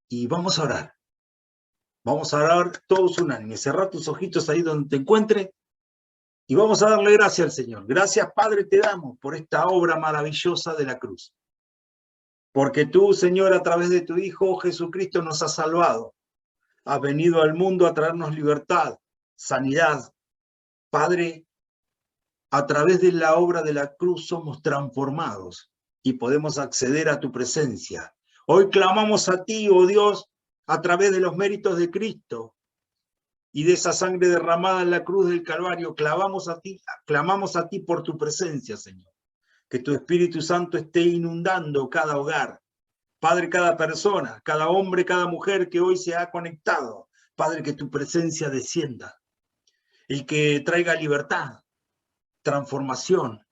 y vamos a orar. Vamos a orar todos unánimes. Cerrá tus ojitos ahí donde te encuentres y vamos a darle gracias al Señor. Gracias, Padre, te damos por esta obra maravillosa de la cruz. Porque tú, Señor, a través de tu Hijo Jesucristo nos has salvado. Has venido al mundo a traernos libertad, sanidad. Padre, a través de la obra de la cruz somos transformados y podemos acceder a tu presencia. Hoy clamamos a ti, oh Dios, a través de los méritos de Cristo y de esa sangre derramada en la cruz del Calvario. Clamamos a ti por tu presencia, Señor. Que tu Espíritu Santo esté inundando cada hogar. Padre, cada persona, cada hombre, cada mujer que hoy se ha conectado. Padre, que tu presencia descienda y que traiga libertad, transformación,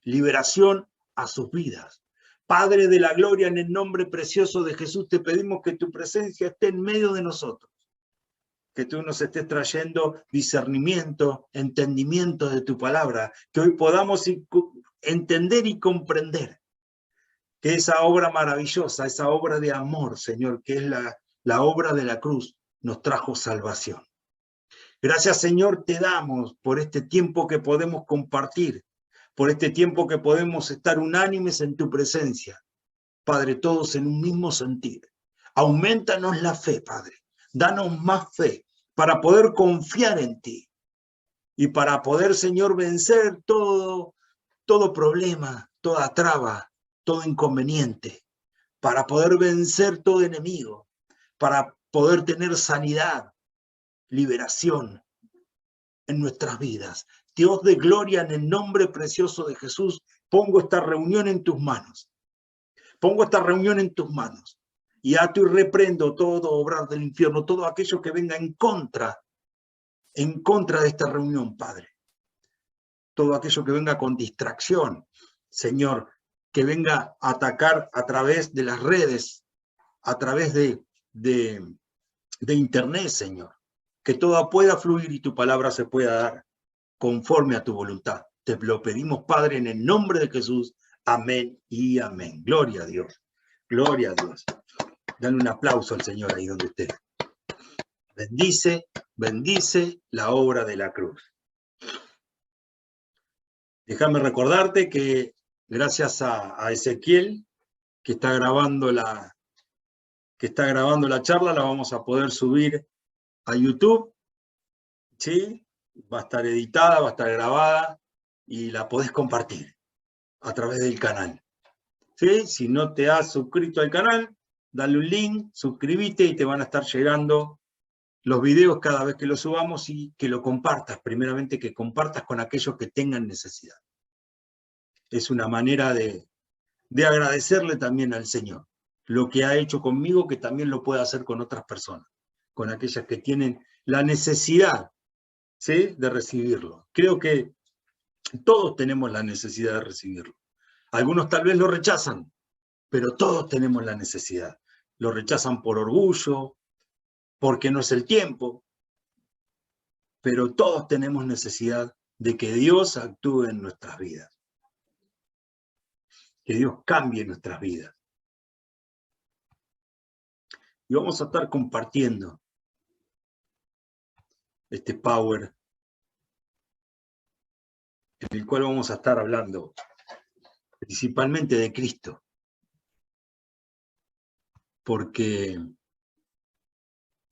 liberación a sus vidas. Padre de la gloria, en el nombre precioso de Jesús, te pedimos que tu presencia esté en medio de nosotros, que tú nos estés trayendo discernimiento, entendimiento de tu palabra, que hoy podamos entender y comprender que esa obra maravillosa, esa obra de amor, Señor, que es la obra de la cruz, nos trajo salvación. Gracias, Señor, te damos por este tiempo que podemos compartir, por este tiempo que podemos estar unánimes en tu presencia. Padre, todos en un mismo sentir. Aumentanos la fe, Padre. Danos más fe para poder confiar en ti y para poder, Señor, vencer todo problema, toda traba, todo inconveniente, para poder vencer todo enemigo, para poder tener sanidad, liberación en nuestras vidas. Dios de gloria, en el nombre precioso de Jesús, pongo esta reunión en tus manos. Pongo esta reunión en tus manos y ato y reprendo todo obrar del infierno, todo aquello que venga en contra de esta reunión, Padre. Todo aquello que venga con distracción, Señor, que venga a atacar a través de las redes, a través de internet, Señor. Que todo pueda fluir y tu palabra se pueda dar conforme a tu voluntad. Te lo pedimos, Padre, en el nombre de Jesús. Amén y amén. Gloria a Dios. Gloria a Dios. Dale un aplauso al Señor ahí donde esté. Bendice la obra de la cruz. Déjame recordarte que gracias a Ezequiel, que está grabando la charla, la vamos a poder subir a YouTube, ¿sí? Va a estar editada, va a estar grabada y la podés compartir a través del canal, ¿sí? Si no te has suscrito al canal, dale un link, suscríbete y te van a estar llegando los videos cada vez que los subamos y que lo compartas, primeramente que compartas con aquellos que tengan necesidad. Es una manera de agradecerle también al Señor lo que ha hecho conmigo, que también lo pueda hacer con otras personas, con aquellas que tienen la necesidad, ¿sí?, de recibirlo. Creo que todos tenemos la necesidad de recibirlo. Algunos tal vez lo rechazan, pero todos tenemos la necesidad. Lo rechazan por orgullo, porque no es el tiempo, pero todos tenemos necesidad de que Dios actúe en nuestras vidas. Que Dios cambie nuestras vidas. Y vamos a estar compartiendo este power en el cual vamos a estar hablando principalmente de Cristo. Porque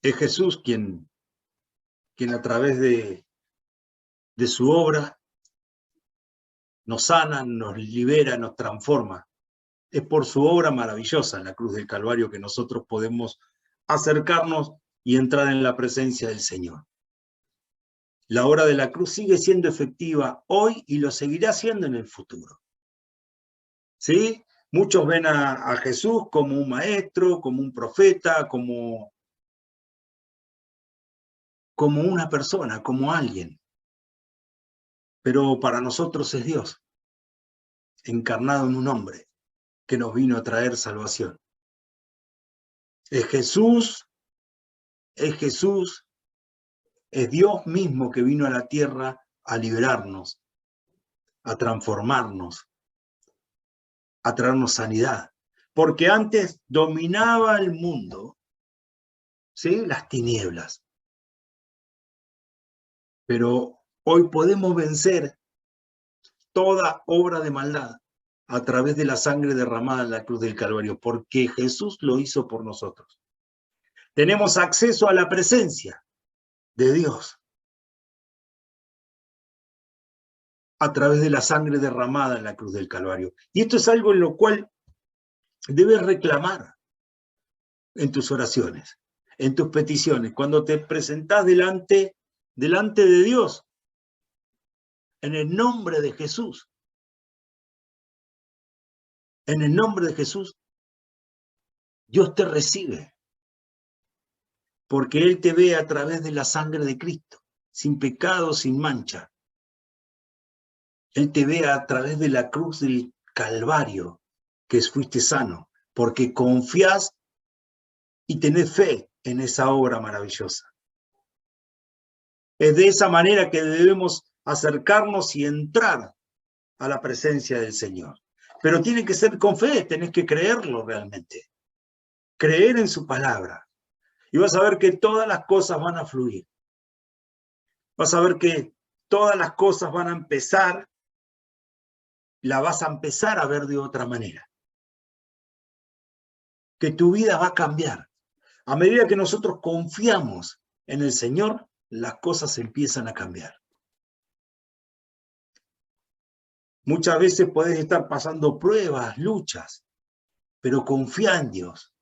es Jesús quien a través de su obra nos sana, nos libera, nos transforma. Es por su obra maravillosa en la cruz del Calvario que nosotros podemos acercarnos y entrar en la presencia del Señor. La obra de la cruz sigue siendo efectiva hoy y lo seguirá siendo en el futuro. ¿Sí? Muchos ven a Jesús como un maestro, como un profeta, como una persona, como alguien. Pero para nosotros es Dios, encarnado en un hombre, que nos vino a traer salvación. Es Jesús, es Dios mismo que vino a la tierra a liberarnos, a transformarnos, a traernos sanidad. Porque antes dominaba el mundo ¿sí? Las tinieblas. Pero hoy podemos vencer toda obra de maldad a través de la sangre derramada en la cruz del Calvario, porque Jesús lo hizo por nosotros. Tenemos acceso a la presencia de Dios a través de la sangre derramada en la cruz del Calvario. Y esto es algo en lo cual debes reclamar en tus oraciones, en tus peticiones, cuando te presentás delante de Dios, en el nombre de Jesús. En el nombre de Jesús, Dios te recibe, porque Él te ve a través de la sangre de Cristo, sin pecado, sin mancha. Él te ve a través de la cruz del Calvario, que fuiste sano, porque confías y tenés fe en esa obra maravillosa. Es de esa manera que debemos acercarnos y entrar a la presencia del Señor. Pero tiene que ser con fe, tenés que creerlo realmente. Creer en su palabra. Y vas a ver que todas las cosas van a fluir. Vas a ver que todas las cosas van a empezar, la vas a empezar a ver de otra manera. Que tu vida va a cambiar. A medida que nosotros confiamos en el Señor, las cosas empiezan a cambiar. Muchas veces podés estar pasando pruebas, luchas, pero confía en Dios.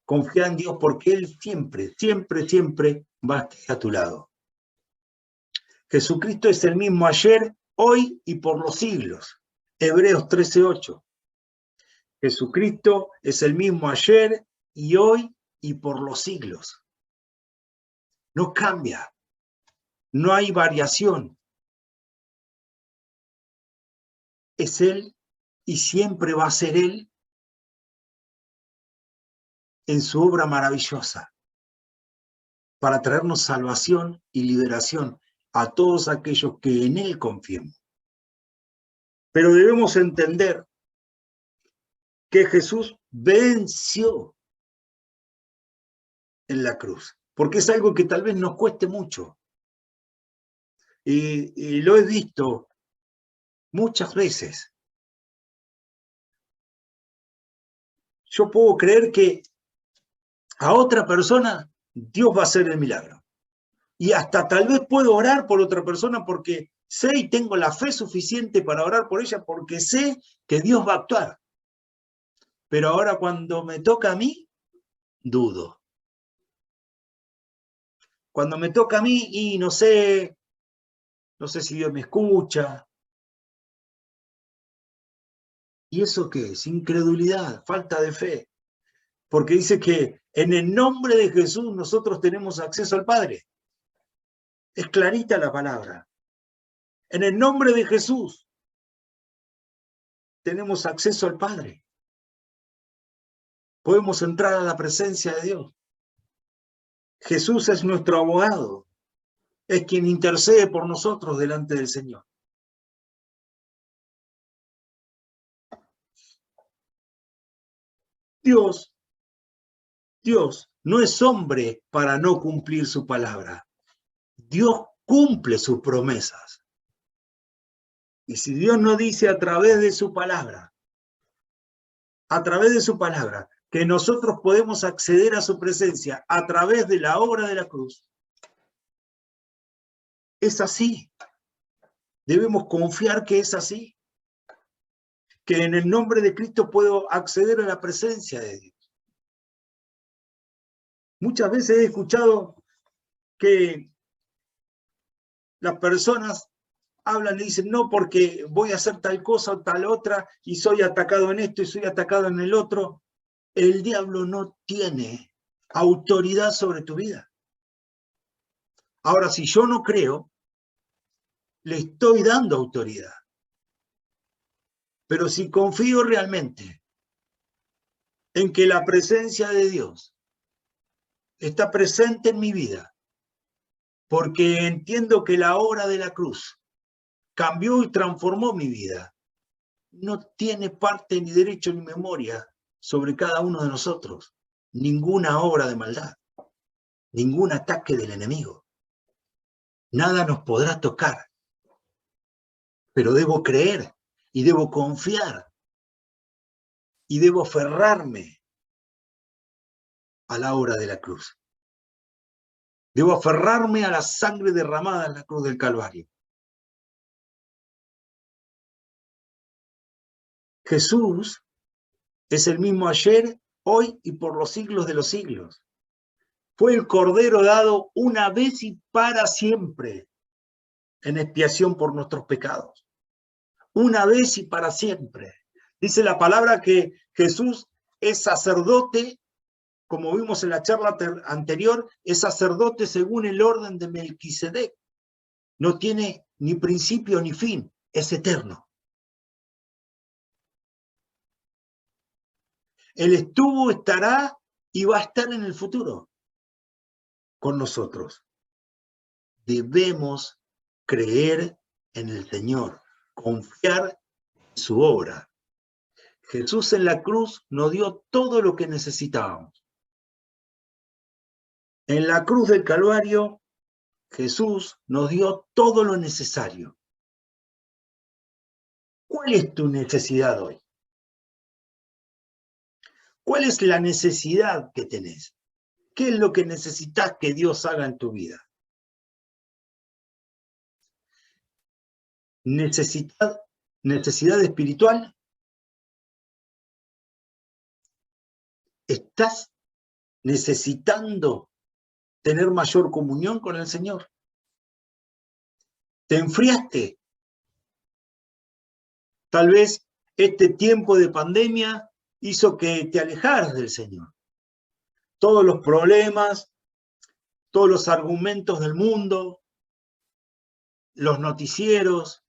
Confía en Dios porque Él siempre, siempre, siempre va a estar a tu lado. Jesucristo es el mismo ayer, hoy y por los siglos. Hebreos 13:8. Jesucristo es el mismo ayer y hoy y por los siglos. No cambia. No hay variación. Es Él y siempre va a ser Él en su obra maravillosa para traernos salvación y liberación a todos aquellos que en Él confíen. Pero debemos entender que Jesús venció en la cruz, porque es algo que tal vez nos cueste mucho. Y lo he visto muchas veces. Yo puedo creer que a otra persona Dios va a hacer el milagro. Y hasta tal vez puedo orar por otra persona porque sé y tengo la fe suficiente para orar por ella porque sé que Dios va a actuar. Pero ahora cuando me toca a mí, dudo. Cuando me toca a mí y no sé si Dios me escucha. ¿Y eso qué es? Incredulidad, falta de fe. Porque dice que en el nombre de Jesús nosotros tenemos acceso al Padre. Es clarita la palabra. En el nombre de Jesús tenemos acceso al Padre. Podemos entrar a la presencia de Dios. Jesús es nuestro abogado. Es quien intercede por nosotros delante del Señor. Dios no es hombre para no cumplir su palabra. Dios cumple sus promesas. Y si Dios no dice a través de su palabra, que nosotros podemos acceder a su presencia a través de la obra de la cruz, es así. Debemos confiar que es así. Que en el nombre de Cristo puedo acceder a la presencia de Dios. Muchas veces he escuchado que las personas hablan y dicen, no, porque voy a hacer tal cosa o tal otra, y soy atacado en esto y soy atacado en el otro. El diablo no tiene autoridad sobre tu vida. Ahora, si yo no creo, le estoy dando autoridad. Pero si confío realmente en que la presencia de Dios está presente en mi vida, porque entiendo que la obra de la cruz cambió y transformó mi vida, no tiene parte ni derecho ni memoria sobre cada uno de nosotros, ninguna obra de maldad. ningún ataque del enemigo. Nada nos podrá tocar. Pero debo creer y debo confiar y debo aferrarme a la obra de la cruz. Debo aferrarme a la sangre derramada en la cruz del Calvario. Jesús es el mismo ayer, hoy y por los siglos de los siglos. Fue el Cordero dado una vez y para siempre en expiación por nuestros pecados. Una vez y para siempre. Dice la palabra que Jesús es sacerdote, como vimos en la charla anterior, es sacerdote según el orden de Melquisedec. No tiene ni principio ni fin, es eterno. Él estuvo, estará y va a estar en el futuro con nosotros. Debemos creer en el Señor, confiar en su obra. Jesús en la cruz nos dio todo lo que necesitábamos. En la cruz del Calvario, Jesús nos dio todo lo necesario. ¿Cuál es tu necesidad hoy? ¿Cuál es la necesidad que tenés? ¿Qué es lo que necesitas que Dios haga en tu vida? ¿Necesidad espiritual? ¿Estás necesitando tener mayor comunión con el Señor? ¿Te enfriaste? Tal vez este tiempo de pandemia hizo que te alejaras del Señor. Todos los problemas, todos los argumentos del mundo, los noticieros,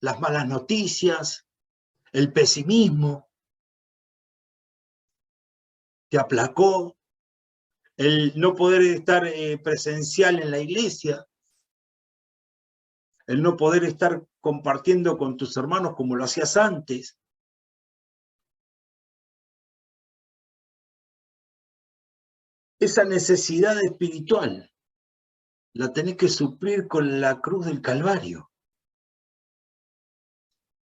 las malas noticias, el pesimismo, te aplacó, el no poder estar presencial en la iglesia, el no poder estar compartiendo con tus hermanos como lo hacías antes. Esa necesidad espiritual la tenés que suplir con la cruz del Calvario.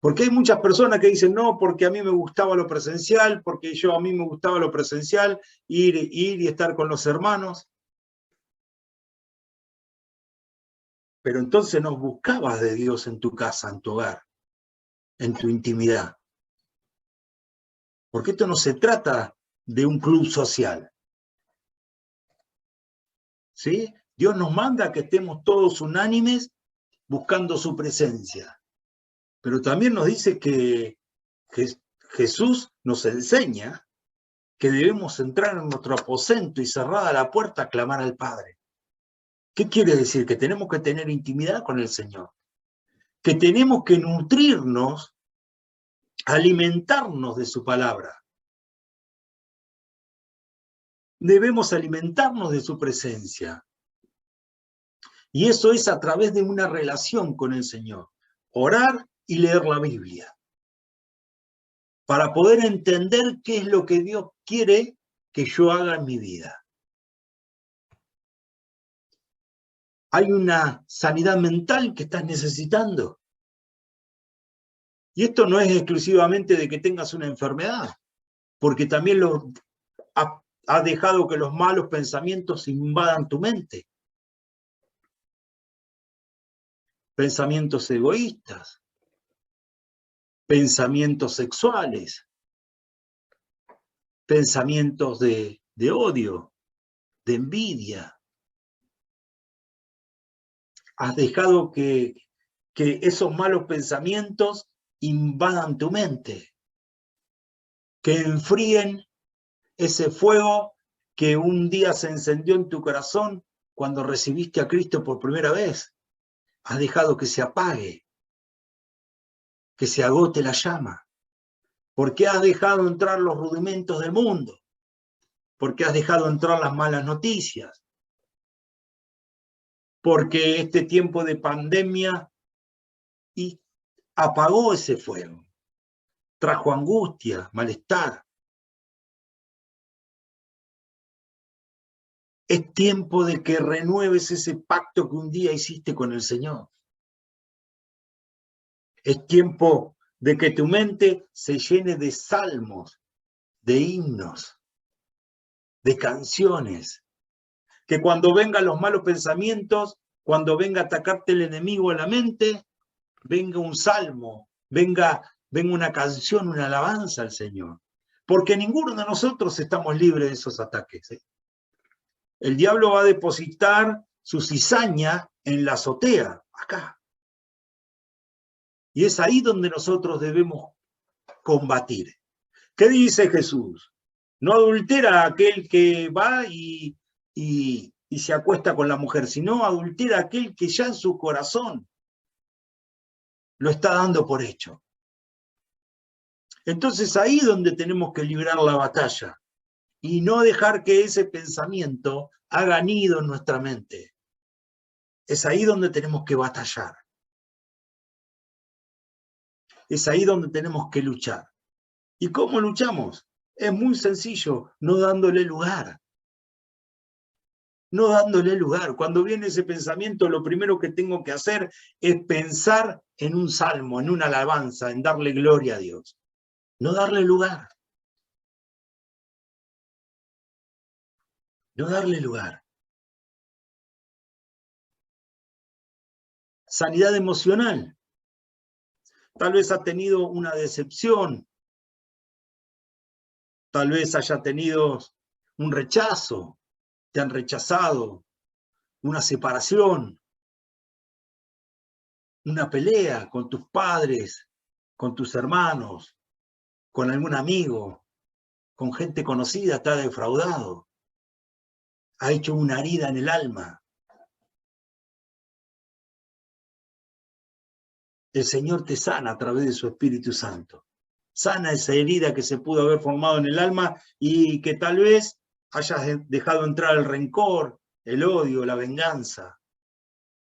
Porque hay muchas personas que dicen, no, porque a mí me gustaba lo presencial, porque a mí me gustaba lo presencial, ir y estar con los hermanos. Pero entonces no buscabas de Dios en tu casa, en tu hogar, en tu intimidad. Porque esto no se trata de un club social. ¿Sí? Dios nos manda que estemos todos unánimes buscando su presencia. Pero también nos dice que Jesús nos enseña que debemos entrar en nuestro aposento y cerrada la puerta a clamar al Padre. ¿Qué quiere decir? Que tenemos que tener intimidad con el Señor. Que tenemos que nutrirnos, alimentarnos de su palabra. Debemos alimentarnos de su presencia. Y eso es a través de una relación con el Señor. Orar y leer la Biblia. Para poder entender qué es lo que Dios quiere que yo haga en mi vida. Hay una sanidad mental que estás necesitando. Y esto no es exclusivamente de que tengas una enfermedad, porque también has dejado que los malos pensamientos invadan tu mente. Pensamientos egoístas, pensamientos sexuales, pensamientos de odio, de envidia. Has dejado que esos malos pensamientos invadan tu mente, que enfríen ese fuego que un día se encendió en tu corazón cuando recibiste a Cristo por primera vez. Has dejado que se apague, que se agote la llama, porque has dejado entrar los rudimentos del mundo, porque has dejado entrar las malas noticias, porque este tiempo de pandemia apagó ese fuego, trajo angustia, malestar. Es tiempo de que renueves ese pacto que un día hiciste con el Señor. Es tiempo de que tu mente se llene de salmos, de himnos, de canciones. Que cuando vengan los malos pensamientos, cuando venga a atacarte el enemigo a la mente, venga un salmo, venga una canción, una alabanza al Señor. Porque ninguno de nosotros estamos libres de esos ataques. El diablo va a depositar su cizaña en la azotea, acá. Y es ahí donde nosotros debemos combatir. ¿Qué dice Jesús? No adultera aquel que va y se acuesta con la mujer, sino adultera aquel que ya en su corazón lo está dando por hecho. Entonces ahí es donde tenemos que librar la batalla y no dejar que ese pensamiento haga nido en nuestra mente. Es ahí donde tenemos que batallar. Es ahí donde tenemos que luchar. ¿Y cómo luchamos? Es muy sencillo, no dándole lugar. No dándole lugar. Cuando viene ese pensamiento, lo primero que tengo que hacer es pensar en un salmo, en una alabanza, en darle gloria a Dios. No darle lugar. No darle lugar. Sanidad emocional. Tal vez ha tenido una decepción. Tal vez haya tenido un rechazo. Te han rechazado. Una separación. Una pelea con tus padres, con tus hermanos, con algún amigo, con gente conocida, te ha defraudado. Ha hecho una herida en el alma. El Señor te sana a través de su Espíritu Santo. Sana esa herida que se pudo haber formado en el alma y que tal vez hayas dejado entrar el rencor, el odio, la venganza,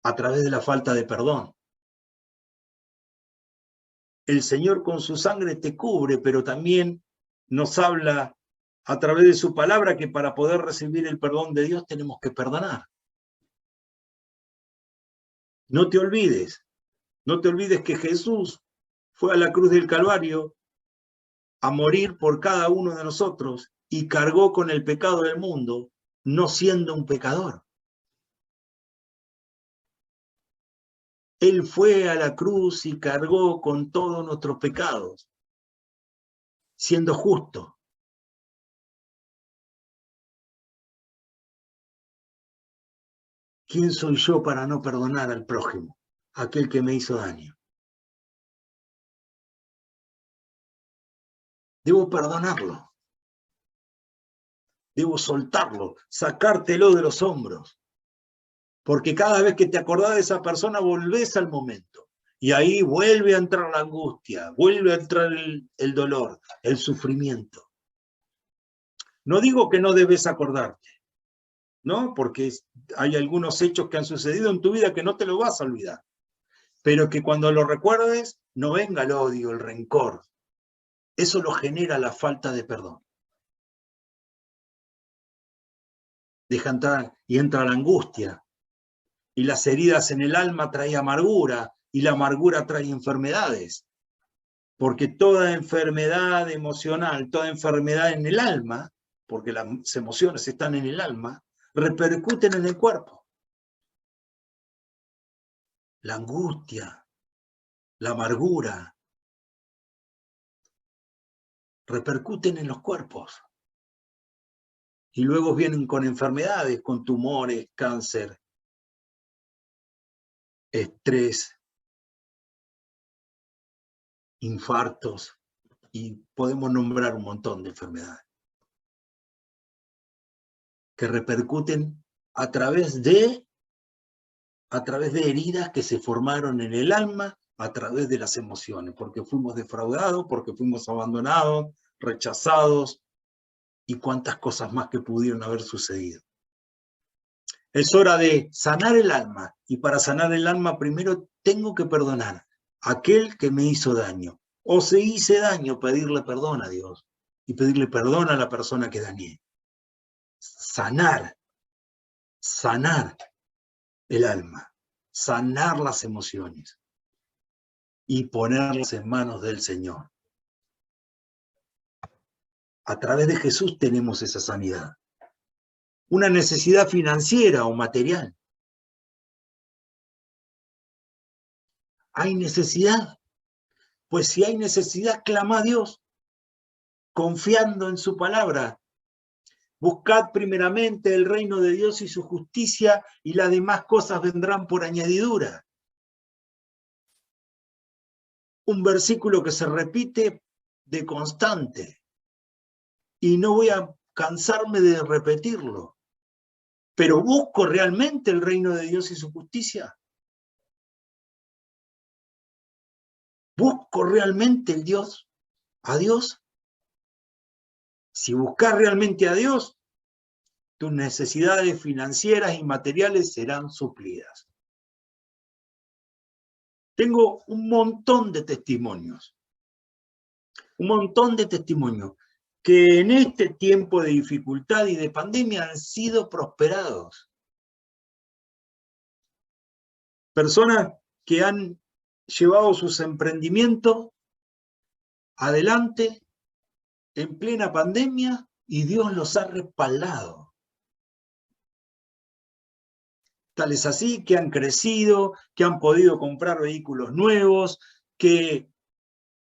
a través de la falta de perdón. El Señor con su sangre te cubre, pero también nos habla a través de su palabra que para poder recibir el perdón de Dios tenemos que perdonar. No te olvides que Jesús fue a la cruz del Calvario a morir por cada uno de nosotros y cargó con el pecado del mundo, no siendo un pecador. Él fue a la cruz y cargó con todos nuestros pecados, siendo justo. ¿Quién soy yo para no perdonar al prójimo, aquel que me hizo daño? Debo perdonarlo. Debo soltarlo, sacártelo de los hombros. Porque cada vez que te acordás de esa persona, volvés al momento. Y ahí vuelve a entrar la angustia, vuelve a entrar el dolor, el sufrimiento. No digo que no debes acordarte, ¿no? Porque hay algunos hechos que han sucedido en tu vida que no te lo vas a olvidar. Pero que cuando lo recuerdes, no venga el odio, el rencor. Eso lo genera la falta de perdón. Deja entrar y entra la angustia. Y las heridas en el alma traen amargura, y la amargura trae enfermedades. Porque toda enfermedad emocional, toda enfermedad en el alma, porque las emociones están en el alma, repercuten en el cuerpo. La angustia, la amargura, repercuten en los cuerpos. Y luego vienen con enfermedades, con tumores, cáncer, estrés, infartos, y podemos nombrar un montón de enfermedades que repercuten a través de heridas que se formaron en el alma a través de las emociones, porque fuimos defraudados, porque fuimos abandonados, rechazados, y cuántas cosas más que pudieron haber sucedido. Es hora de sanar el alma, y para sanar el alma primero tengo que perdonar a aquel que me hizo daño, o se hice daño, pedirle perdón a Dios, y pedirle perdón a la persona que dañé. Sanar sanar el alma, sanar las emociones y ponerlas en manos del Señor. A través de Jesús tenemos esa sanidad. Una necesidad financiera o material. ¿Hay necesidad? Pues si hay necesidad, clama a Dios, confiando en su palabra. Buscad primeramente el reino de Dios y su justicia, y las demás cosas vendrán por añadidura. Un versículo que se repite de constante, y no voy a cansarme de repetirlo. Pero ¿busco realmente el reino de Dios y su justicia? ¿Busco realmente a Dios? Si buscas realmente a Dios, tus necesidades financieras y materiales serán suplidas. Tengo un montón de testimonios que en este tiempo de dificultad y de pandemia han sido prosperados. Personas que han llevado sus emprendimientos adelante en plena pandemia y Dios los ha respaldado. Tal es así que han crecido, que han podido comprar vehículos nuevos, que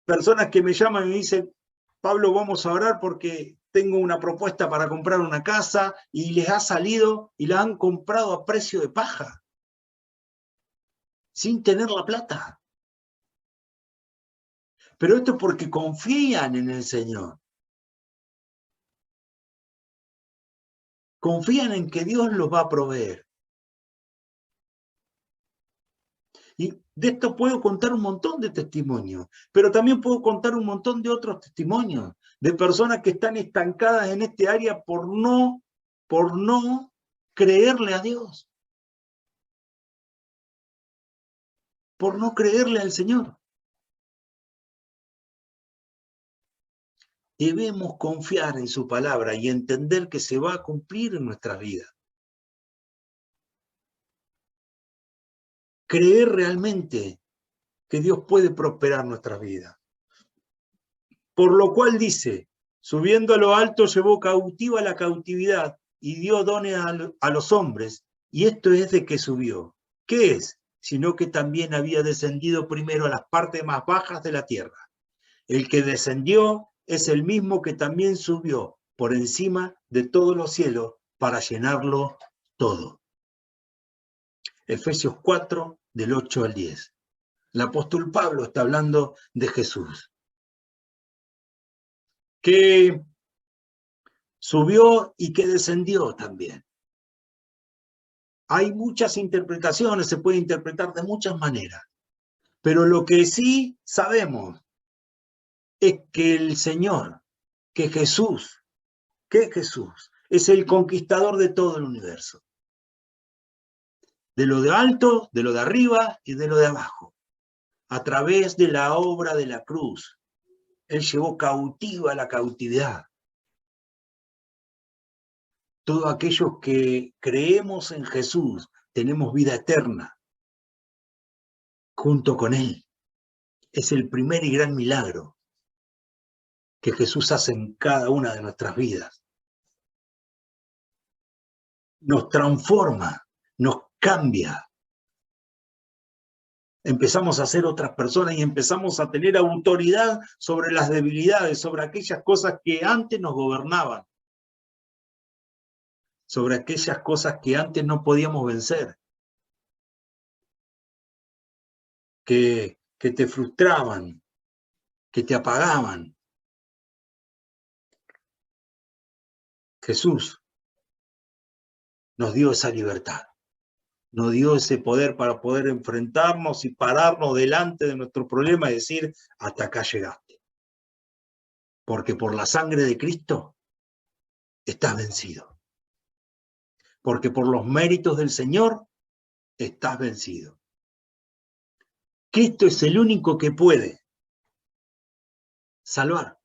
personas que me llaman y me dicen, Pablo, vamos a orar porque tengo una propuesta para comprar una casa, y les ha salido y la han comprado a precio de paja, sin tener la plata. Pero esto es porque confían en el Señor. Confían en que Dios los va a proveer. Y de esto puedo contar un montón de testimonios, pero también puedo contar un montón de otros testimonios, de personas que están estancadas en este área por no creerle a Dios, por no creerle al Señor. Debemos confiar en su palabra y entender que se va a cumplir en nuestras vidas. Creer realmente que Dios puede prosperar nuestras vidas. Por lo cual dice, subiendo a lo alto llevó cautiva la cautividad y dio dones a los hombres, y esto es de que subió. ¿Qué es? Sino que también había descendido primero a las partes más bajas de la tierra. El que descendió es el mismo que también subió por encima de todos los cielos para llenarlo todo. Efesios 4, del 8 al 10. El apóstol Pablo está hablando de Jesús, que subió y que descendió también. Hay muchas interpretaciones, se puede interpretar de muchas maneras, pero lo que sí sabemos es que el Señor, que Jesús es el conquistador de todo el universo. De lo de alto, de lo de arriba y de lo de abajo. A través de la obra de la cruz, Él llevó cautiva la cautividad. Todos aquellos que creemos en Jesús tenemos vida eterna junto con Él. Es el primer y gran milagro que Jesús hace en cada una de nuestras vidas. Nos transforma, nos cambia. Empezamos a ser otras personas y empezamos a tener autoridad sobre las debilidades, sobre aquellas cosas que antes nos gobernaban, sobre aquellas cosas que antes no podíamos vencer, que te frustraban, que te apagaban. Jesús nos dio esa libertad, nos dio ese poder para poder enfrentarnos y pararnos delante de nuestro problema y decir, hasta acá llegaste. Porque por la sangre de Cristo estás vencido. Porque por los méritos del Señor estás vencido. Cristo es el único que puede salvar.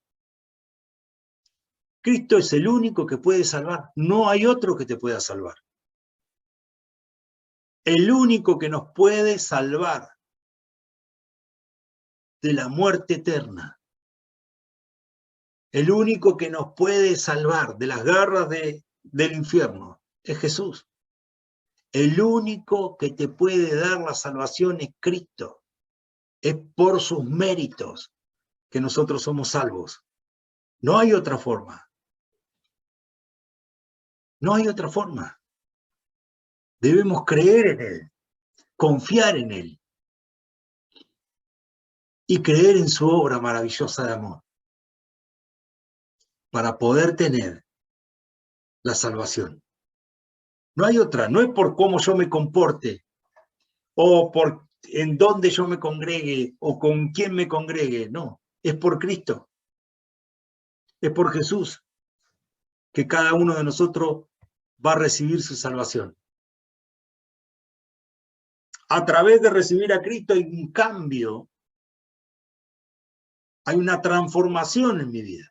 Cristo es el único que puede salvar. No hay otro que te pueda salvar. El único que nos puede salvar de la muerte eterna. El único que nos puede salvar de las garras del infierno es Jesús. El único que te puede dar la salvación es Cristo. Es por sus méritos que nosotros somos salvos. No hay otra forma. No hay otra forma. Debemos creer en Él, confiar en Él y creer en su obra maravillosa de amor para poder tener la salvación. No hay otra, no es por cómo yo me comporte o por en dónde yo me congregue o con quién me congregue, no, es por Cristo, es por Jesús que cada uno de nosotros va a recibir su salvación. A través de recibir a Cristo hay un cambio, hay una transformación en mi vida.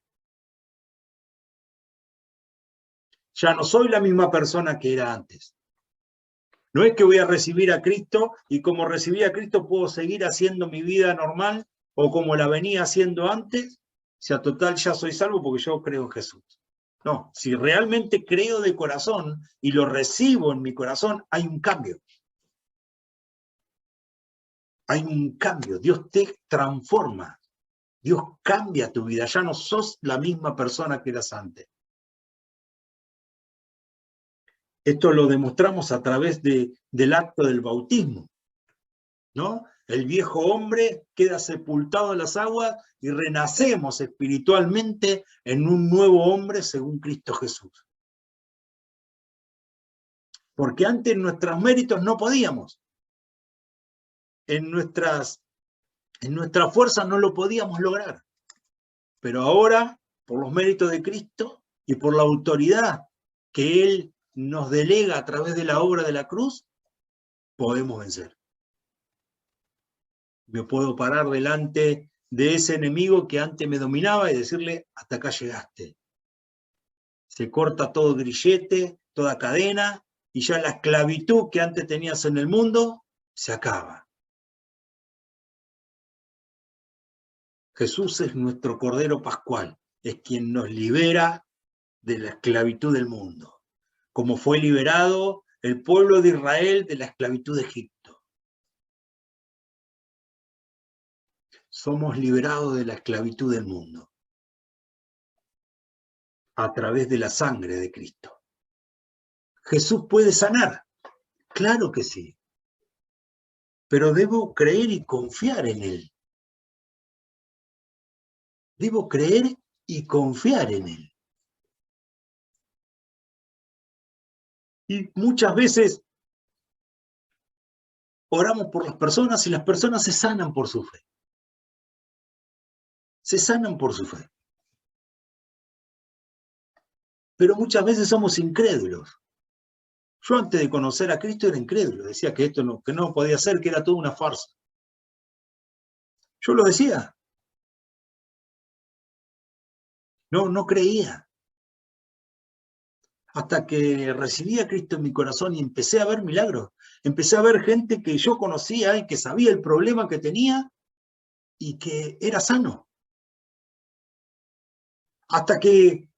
Ya no soy la misma persona que era antes. No es que voy a recibir a Cristo y como recibí a Cristo puedo seguir haciendo mi vida normal o como la venía haciendo antes, si a total ya soy salvo porque yo creo en Jesús. No, si realmente creo de corazón y lo recibo en mi corazón, hay un cambio. Hay un cambio, Dios te transforma, Dios cambia tu vida, ya no sos la misma persona que eras antes. Esto lo demostramos a través del acto del bautismo, ¿no? El viejo hombre queda sepultado en las aguas y renacemos espiritualmente en un nuevo hombre según Cristo Jesús. Porque antes en nuestros méritos no podíamos. En nuestras fuerzas no lo podíamos lograr. Pero ahora, por los méritos de Cristo y por la autoridad que Él nos delega a través de la obra de la cruz, podemos vencer. Me puedo parar delante de ese enemigo que antes me dominaba y decirle, hasta acá llegaste. Se corta todo grillete, toda cadena, y ya la esclavitud que antes tenías en el mundo se acaba. Jesús es nuestro Cordero Pascual, es quien nos libera de la esclavitud del mundo, como fue liberado el pueblo de Israel de la esclavitud de Egipto. Somos liberados de la esclavitud del mundo a través de la sangre de Cristo. ¿Jesús puede sanar? Claro que sí. Pero debo creer y confiar en Él. Debo creer y confiar en Él. Y muchas veces oramos por las personas y las personas se sanan por su fe. Se sanan por su fe. Pero muchas veces somos incrédulos. Yo antes de conocer a Cristo era incrédulo, decía que esto que no podía ser, que era toda una farsa. Yo lo decía. No creía. Hasta que recibí a Cristo en mi corazón y empecé a ver milagros. Empecé a ver gente que yo conocía y que sabía el problema que tenía y que era sano. Hasta que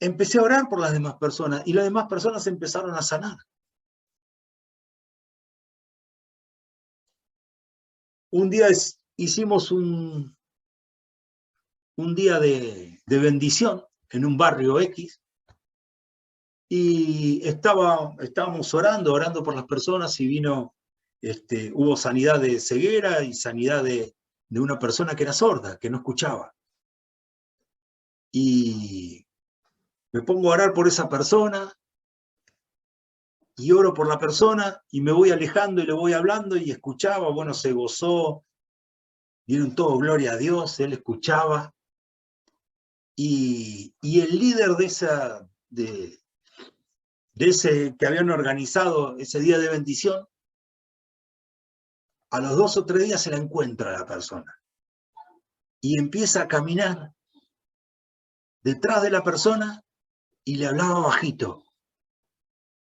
empecé a orar por las demás personas y las demás personas empezaron a sanar. Un día hicimos un día de bendición en un barrio X y estábamos orando por las personas y hubo sanidad de ceguera y sanidad de una persona que era sorda, que no escuchaba. Y me pongo a orar por esa persona y oro por la persona y me voy alejando y le voy hablando y escuchaba, bueno, se gozó, dieron todo gloria a Dios, él escuchaba. Y el líder de ese que habían organizado ese día de bendición, a los 2 o 3 días se la encuentra la persona y empieza a caminar detrás de la persona y le hablaba bajito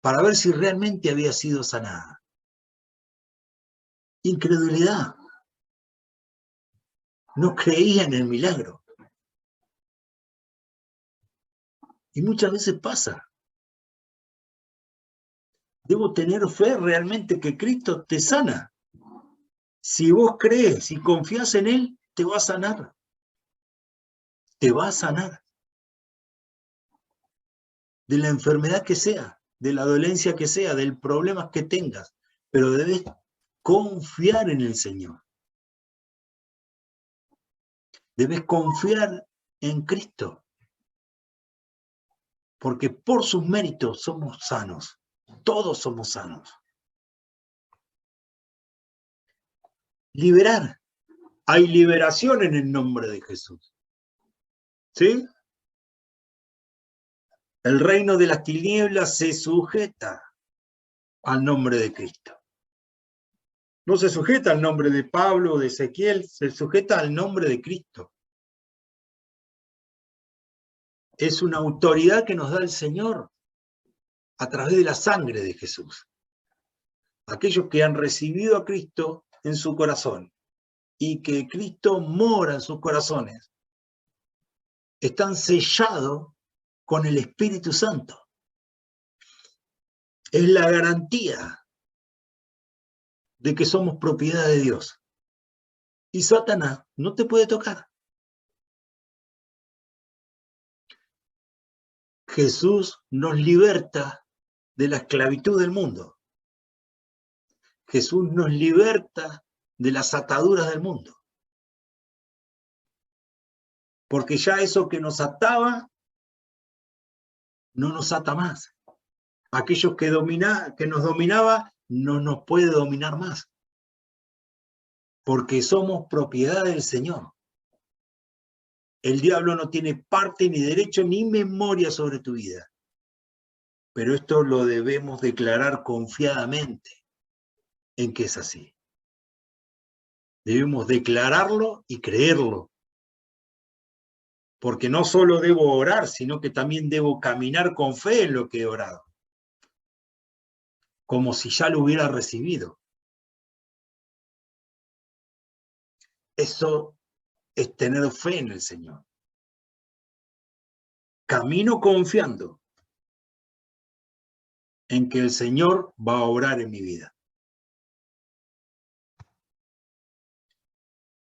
para ver si realmente había sido sanada. Incredulidad. No creía en el milagro. Y muchas veces pasa. Debo tener fe realmente que Cristo te sana. Si vos crees, si confías en Él, te va a sanar. Te va a sanar. De la enfermedad que sea, de la dolencia que sea, del problema que tengas. Pero debes confiar en el Señor. Debes confiar en Cristo. Porque por sus méritos somos sanos. Todos somos sanos. Liberar. Hay liberación en el nombre de Jesús. ¿Sí? El reino de las tinieblas se sujeta al nombre de Cristo. No se sujeta al nombre de Pablo o de Ezequiel, se sujeta al nombre de Cristo. Es una autoridad que nos da el Señor a través de la sangre de Jesús. Aquellos que han recibido a Cristo en su corazón y que Cristo mora en sus corazones, están sellados con el Espíritu Santo. Es la garantía de que somos propiedad de Dios. Y Satanás no te puede tocar. Jesús nos liberta de la esclavitud del mundo. Jesús nos liberta de las ataduras del mundo. Porque ya eso que nos ataba, no nos ata más. Aquello que nos dominaba, no nos puede dominar más. Porque somos propiedad del Señor. El diablo no tiene parte, ni derecho, ni memoria sobre tu vida. Pero esto lo debemos declarar confiadamente en que es así. Debemos declararlo y creerlo. Porque no solo debo orar, sino que también debo caminar con fe en lo que he orado. Como si ya lo hubiera recibido. Eso es tener fe en el Señor. Camino confiando en que el Señor va a obrar en mi vida.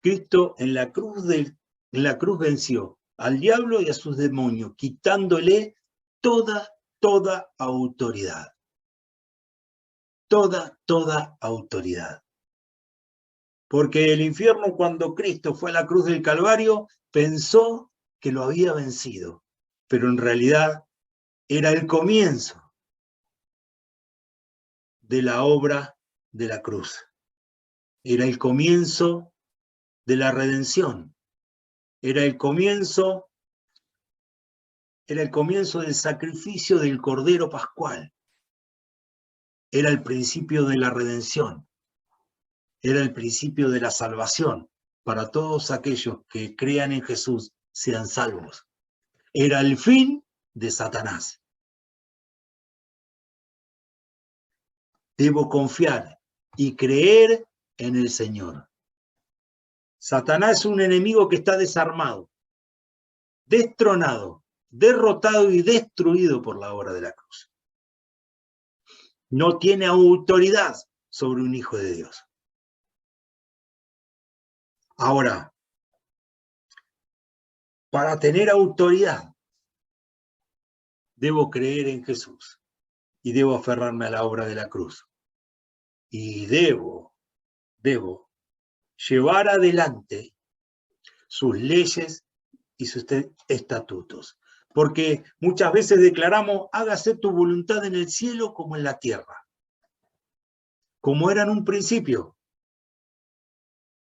Cristo en la cruz venció al diablo y a sus demonios, quitándole toda autoridad. Toda autoridad. Porque el infierno, cuando Cristo fue a la cruz del Calvario, pensó que lo había vencido, pero en realidad era el comienzo de la obra de la cruz. Era el comienzo de la redención. Era el comienzo del sacrificio del Cordero Pascual. Era el principio de la redención. Era el principio de la salvación para todos aquellos que crean en Jesús, sean salvos. Era el fin de Satanás. Debo confiar y creer en el Señor. Satanás es un enemigo que está desarmado, destronado, derrotado y destruido por la obra de la cruz. No tiene autoridad sobre un hijo de Dios. Ahora, para tener autoridad, debo creer en Jesús y debo aferrarme a la obra de la cruz. Y debo llevar adelante sus leyes y sus estatutos. Porque muchas veces declaramos, hágase tu voluntad en el cielo como en la tierra. Como era en un principio.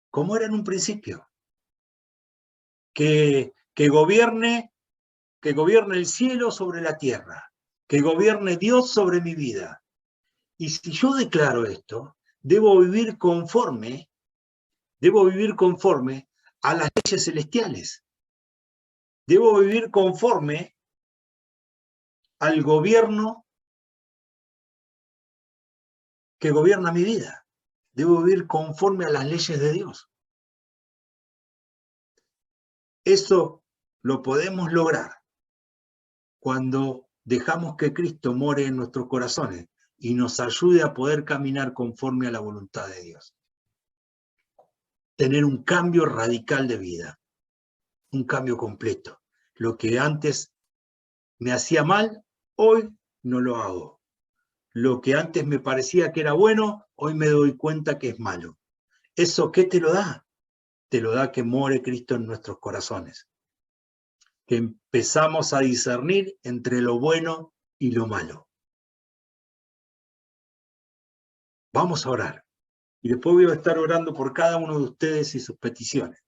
Como era en un principio. Que gobierne el cielo sobre la tierra. Que gobierne Dios sobre mi vida. Y si yo declaro esto, debo vivir conforme a las leyes celestiales. Debo vivir conforme al gobierno que gobierna mi vida. Debo vivir conforme a las leyes de Dios. Eso lo podemos lograr cuando dejamos que Cristo more en nuestros corazones y nos ayude a poder caminar conforme a la voluntad de Dios. Tener un cambio radical de vida, un cambio completo. Lo que antes me hacía mal, hoy no lo hago. Lo que antes me parecía que era bueno, hoy me doy cuenta que es malo. ¿Eso qué te lo da? Te lo da que more Cristo en nuestros corazones. Que empezamos a discernir entre lo bueno y lo malo. Vamos a orar. Y después voy a estar orando por cada uno de ustedes y sus peticiones.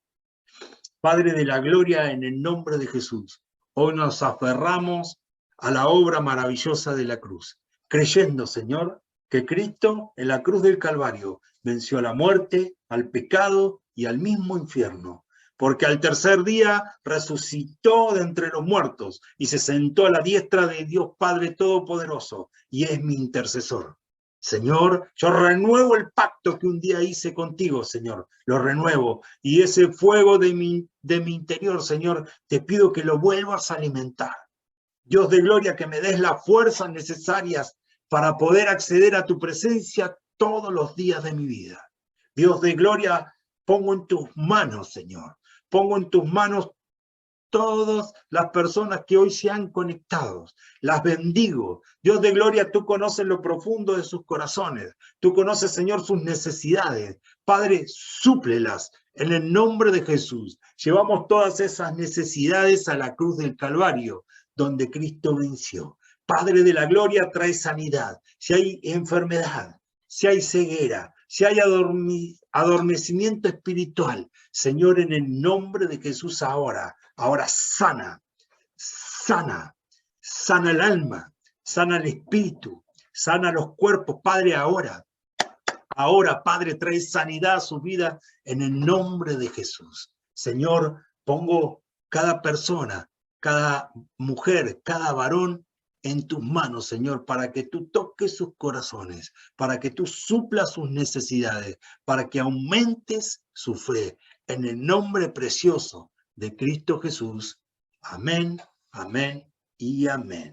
Padre de la gloria, en el nombre de Jesús, hoy nos aferramos a la obra maravillosa de la cruz, creyendo, Señor, que Cristo en la cruz del Calvario venció a la muerte, al pecado y al mismo infierno, porque al tercer día resucitó de entre los muertos y se sentó a la diestra de Dios Padre Todopoderoso y es mi intercesor. Señor, yo renuevo el pacto que un día hice contigo, Señor, lo renuevo. Y ese fuego de mi interior, Señor, te pido que lo vuelvas a alimentar. Dios de gloria, que me des las fuerzas necesarias para poder acceder a tu presencia todos los días de mi vida. Dios de gloria, pongo en tus manos, Señor. Pongo en tus manos todas las personas que hoy se han conectado, las bendigo. Dios de gloria, tú conoces lo profundo de sus corazones. Tú conoces, Señor, sus necesidades. Padre, súplelas en el nombre de Jesús. Llevamos todas esas necesidades a la cruz del Calvario, donde Cristo venció. Padre de la gloria, trae sanidad. Si hay enfermedad, si hay ceguera, si hay adormecimiento espiritual, Señor, en el nombre de Jesús ahora sana, sana el alma, sana el espíritu, sana los cuerpos, Padre, ahora, Padre, trae sanidad a su vida en el nombre de Jesús. Señor, pongo cada persona, cada mujer, cada varón en tus manos, Señor, para que tú toques sus corazones, para que tú suplas sus necesidades, para que aumentes su fe, en el nombre precioso de Cristo Jesús. Amén, amén y amén.